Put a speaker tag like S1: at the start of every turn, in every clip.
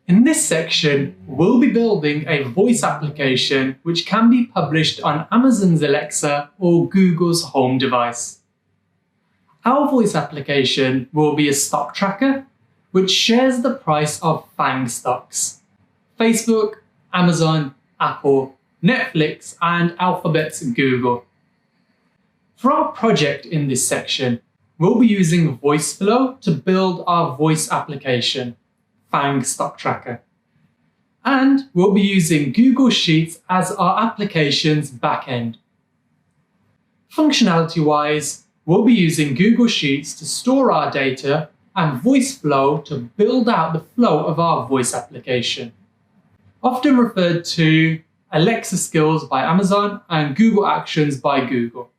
S1: In this section, we'll be building a voice application which can be published on Amazon's Alexa or Google's home device. Our voice application will be a stock tracker which shares the price of FANG stocks: Facebook, Amazon, Apple, Netflix, and Alphabet's Google. For our project in this section, we'll be using VoiceFlow to build our voice application, FANG Stock Tracker. And we'll be using Google Sheets as our application's backend. Functionality-wise, we'll be using Google Sheets to store our data and VoiceFlow to build out the flow of our voice application. Often referred to Alexa Skills by Amazon and Google Actions by Google.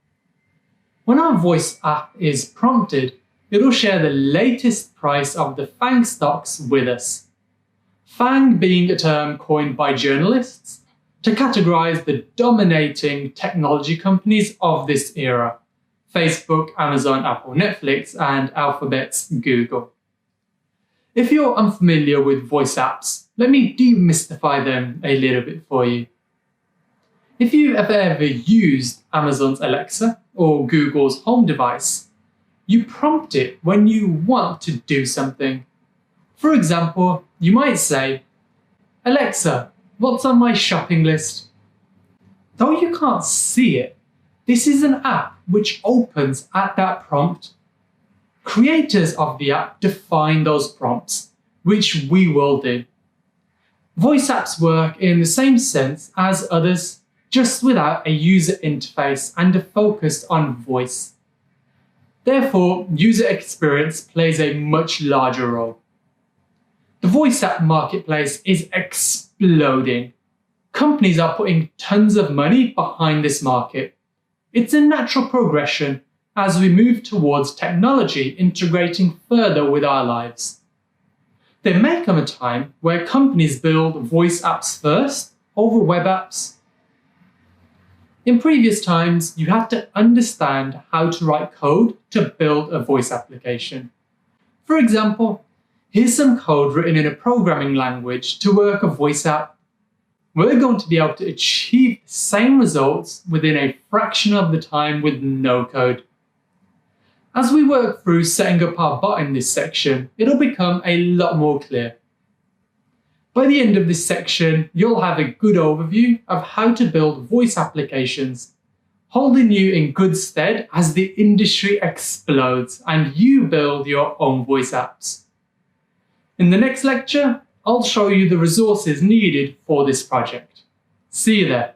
S1: When our voice app is prompted, it'll share the latest price of the FANG stocks with us. FANG being a term coined by journalists to categorize the dominating technology companies of this era: Facebook, Amazon, Apple, Netflix, and Alphabet's Google. If you're unfamiliar with voice apps, let me demystify them a little bit for you. If you've ever used Amazon's Alexa or Google's home device, you prompt it when you want to do something. For example, you might say, "Alexa, what's on my shopping list?" Though you can't see it, this is an app which opens at that prompt. Creators of the app define those prompts, which we will do. Voice apps work in the same sense as others, just without a user interface and a focus on voice. Therefore, user experience plays a much larger role. The voice app marketplace is exploding. Companies are putting tons of money behind this market. It's a natural progression as we move towards technology integrating further with our lives. There may come a time where companies build voice apps first over web apps. In previous times, you had to understand how to write code to build a voice application. For example, here's some code written in a programming language to work a voice app. We're going to be able to achieve the same results within a fraction of the time with no code. As we work through setting up our bot in this section, it'll become a lot more clear. By the end of this section, you'll have a good overview of how to build voice applications, holding you in good stead as the industry explodes and you build your own voice apps. In the next lecture, I'll show you the resources needed for this project. See you there.